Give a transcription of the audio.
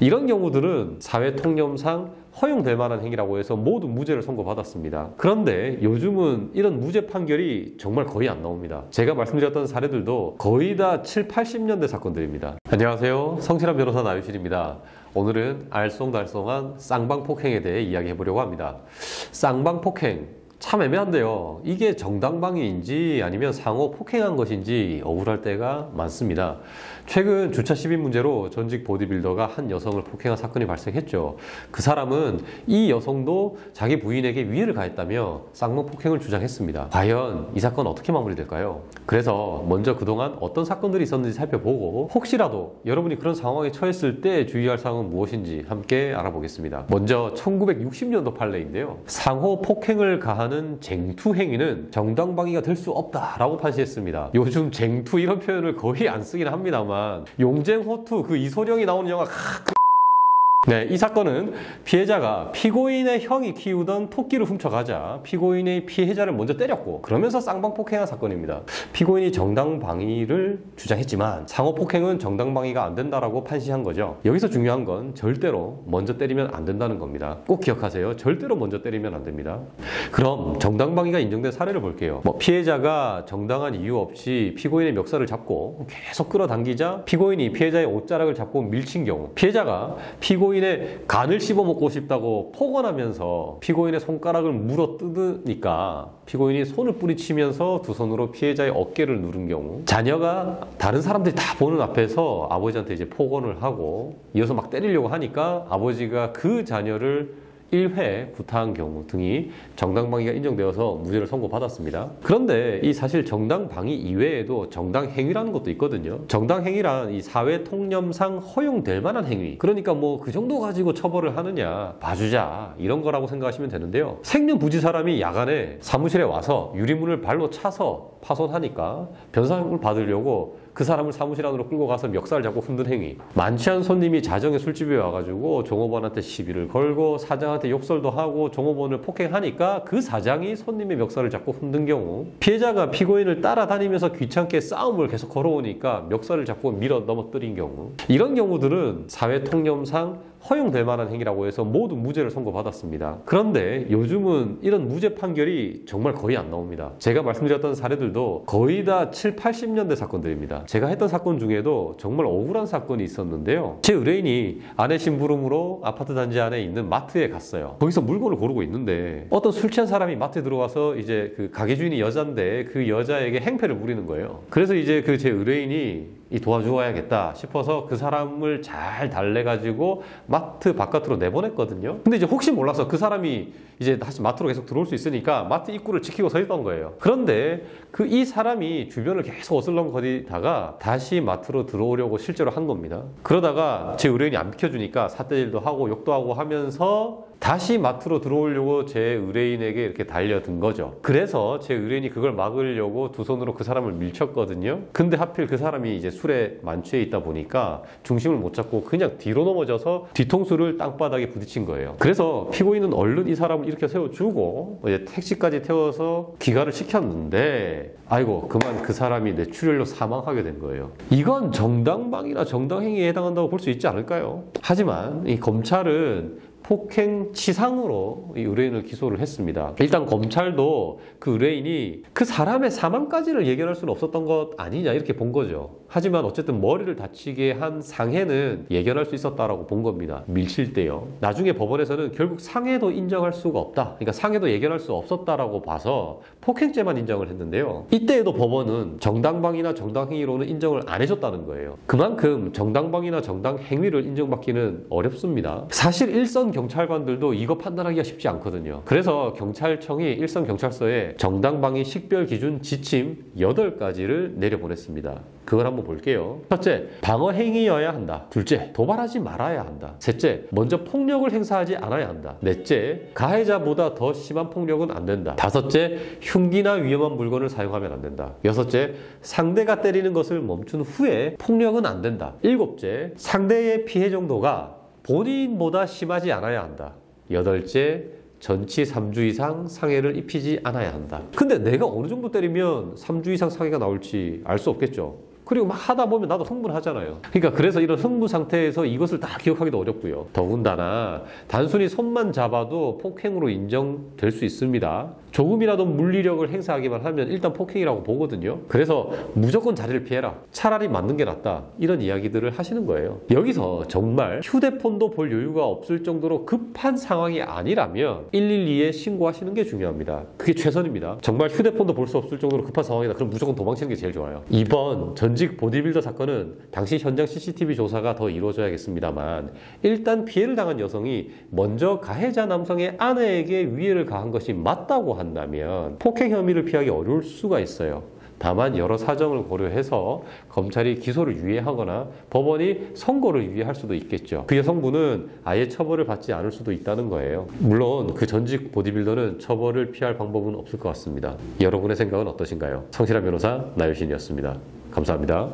이런 경우들은 사회통념상 허용될 만한 행위라고 해서 모두 무죄를 선고받았습니다. 그런데 요즘은 이런 무죄 판결이 정말 거의 안 나옵니다. 제가 말씀드렸던 사례들도 거의 다 7, 80년대 사건들입니다. 안녕하세요. 성실한 변호사 나유실입니다. 오늘은 알쏭달쏭한 쌍방폭행에 대해 이야기해보려고 합니다. 쌍방폭행 참 애매한데요. 이게 정당방위인지 아니면 상호 폭행한 것인지 억울할 때가 많습니다. 최근 주차 시비 문제로 전직 보디빌더가 한 여성을 폭행한 사건이 발생했죠. 그 사람은 이 여성도 자기 부인에게 위해를 가했다며 쌍방폭행을 주장했습니다. 과연 이 사건 어떻게 마무리될까요? 그래서 먼저 그동안 어떤 사건들이 있었는지 살펴보고 혹시라도 여러분이 그런 상황에 처했을 때 주의할 사항은 무엇인지 함께 알아보겠습니다. 먼저 1960년도 판례인데요. 상호 폭행을 가하는 쟁투 행위는 정당방위가 될 수 없다라고 판시했습니다. 요즘 쟁투 이런 표현을 거의 안 쓰긴 합니다만 용쟁호투 그 이소룡이 나오는 영화 네, 이 사건은 피해자가 피고인의 형이 키우던 토끼를 훔쳐가자 피고인의 피해자를 먼저 때렸고 그러면서 쌍방폭행한 사건입니다. 피고인이 정당방위를 주장했지만 상호폭행은 정당방위가 안 된다라고 판시한 거죠. 여기서 중요한 건 절대로 먼저 때리면 안 된다는 겁니다. 꼭 기억하세요. 절대로 먼저 때리면 안 됩니다. 그럼 정당방위가 인정된 사례를 볼게요. 피해자가 정당한 이유 없이 피고인의 멱살을 잡고 계속 끌어당기자 피고인이 피해자의 옷자락을 잡고 밀친 경우 피해자가 피고인의 간을 씹어먹고 싶다고 폭언하면서 피고인의 손가락을 물어 뜯으니까 피고인이 손을 뿌리치면서 두 손으로 피해자의 어깨를 누른 경우 자녀가 다른 사람들이 다 보는 앞에서 아버지한테 이제 폭언을 하고 이어서 막 때리려고 하니까 아버지가 그 자녀를 1회 구타한 경우 등이 정당방위가 인정되어서 무죄를 선고받았습니다. 그런데 이 사실 정당방위 이외에도 정당행위라는 것도 있거든요. 정당행위란 이 사회통념상 허용될 만한 행위, 그러니까 뭐 그 정도 가지고 처벌을 하느냐 봐주자 이런 거라고 생각하시면 되는데요. 생년부지 사람이 야간에 사무실에 와서 유리문을 발로 차서 파손하니까 변상을 받으려고 그 사람을 사무실 안으로 끌고 가서 멱살 잡고 흔든 행위, 많지 않은 손님이 자정에 술집에 와가지고 종업원한테 시비를 걸고 사장한테 욕설도 하고 종업원을 폭행하니까 그 사장이 손님의 멱살을 잡고 흔든 경우 피해자가 피고인을 따라다니면서 귀찮게 싸움을 계속 걸어오니까 멱살을 잡고 밀어 넘어뜨린 경우 이런 경우들은 사회통념상 허용될 만한 행위라고 해서 모두 무죄를 선고받았습니다. 그런데 요즘은 이런 무죄 판결이 정말 거의 안 나옵니다. 제가 말씀드렸던 사례들도 거의 다 7, 80년대 사건들입니다. 제가 했던 사건 중에도 정말 억울한 사건이 있었는데요. 제 의뢰인이 아내 심부름으로 아파트 단지 안에 있는 마트에 갔어요. 거기서 물건을 고르고 있는데 어떤 술 취한 사람이 마트에 들어와서 이제 그 가게 주인이 여자인데 그 여자에게 행패를 부리는 거예요. 그래서 이제 그 제 의뢰인이 도와주어야겠다 싶어서 그 사람을 잘 달래가지고 마트 바깥으로 내보냈거든요. 근데 이제 혹시 몰라서 그 사람이 이제 다시 마트로 계속 들어올 수 있으니까 마트 입구를 지키고 서 있던 거예요. 그런데 이 사람이 주변을 계속 어슬렁거리다가 다시 마트로 들어오려고 실제로 한 겁니다. 그러다가 제 의뢰인이 안 비켜주니까 삿대질도 하고 욕도 하고 하면서 다시 마트로 들어오려고 제 의뢰인에게 이렇게 달려든 거죠. 그래서 제 의뢰인이 그걸 막으려고 두 손으로 그 사람을 밀쳤거든요. 근데 하필 그 사람이 이제 술에 만취해 있다 보니까 중심을 못 잡고 그냥 뒤로 넘어져서 뒤통수를 땅바닥에 부딪힌 거예요. 그래서 피고인은 얼른 이 사람을 일으켜 세워주고 이제 택시까지 태워서 귀가를 시켰는데 아이고 그만 그 사람이 뇌출혈로 사망하게 된 거예요. 이건 정당방위나 정당행위에 해당한다고 볼 수 있지 않을까요? 하지만 이 검찰은 폭행치상으로 이 의뢰인을 기소를 했습니다. 일단 검찰도 그 의뢰인이 그 사람의 사망까지를 예견할 수는 없었던 것 아니냐 이렇게 본 거죠. 하지만 어쨌든 머리를 다치게 한 상해는 예견할 수 있었다라고 본 겁니다. 밀칠 때요. 나중에 법원에서는 결국 상해도 인정할 수가 없다. 그러니까 상해도 예견할 수 없었다라고 봐서 폭행죄만 인정을 했는데요. 이때에도 법원은 정당방위나 정당행위로는 인정을 안 해줬다는 거예요. 그만큼 정당방위나 정당행위를 인정받기는 어렵습니다. 사실 일선 경찰관들도 이거 판단하기가 쉽지 않거든요. 그래서 경찰청이 일선 경찰서에 정당방위 식별기준 지침 8가지를 내려보냈습니다. 그걸 한번 볼게요. 첫째, 방어행위여야 한다. 둘째, 도발하지 말아야 한다. 셋째, 먼저 폭력을 행사하지 않아야 한다. 넷째, 가해자보다 더 심한 폭력은 안 된다. 다섯째, 흉기나 위험한 물건을 사용하면 안 된다. 여섯째, 상대가 때리는 것을 멈춘 후에 폭력은 안 된다. 일곱째, 상대의 피해 정도가 본인보다 심하지 않아야 한다. 여덟째, 전치 3주 이상 상해를 입히지 않아야 한다. 근데 내가 어느 정도 때리면 3주 이상 상해가 나올지 알 수 없겠죠. 그리고 막 하다 보면 나도 흥분하잖아요. 그러니까 그래서 이런 흥분 상태에서 이것을 다 기억하기도 어렵고요. 더군다나 단순히 손만 잡아도 폭행으로 인정될 수 있습니다. 조금이라도 물리력을 행사하기만 하면 일단 폭행이라고 보거든요. 그래서 무조건 자리를 피해라. 차라리 맞는 게 낫다. 이런 이야기들을 하시는 거예요. 여기서 정말 휴대폰도 볼 여유가 없을 정도로 급한 상황이 아니라면 112에 신고하시는 게 중요합니다. 그게 최선입니다. 정말 휴대폰도 볼 수 없을 정도로 급한 상황이다. 그럼 무조건 도망치는 게 제일 좋아요. 이번 전직 보디빌더 사건은 당시 현장 CCTV 조사가 더 이루어져야겠습니다만 일단 피해를 당한 여성이 먼저 가해자 남성의 아내에게 위해를 가한 것이 맞다고 한다면 폭행 혐의를 피하기 어려울 수가 있어요. 다만 여러 사정을 고려해서 검찰이 기소를 유예하거나 법원이 선고를 유예할 수도 있겠죠. 그 여성분은 아예 처벌을 받지 않을 수도 있다는 거예요. 물론 그 전직 보디빌더는 처벌을 피할 방법은 없을 것 같습니다. 여러분의 생각은 어떠신가요? 성실한 변호사 나유신이었습니다. 감사합니다.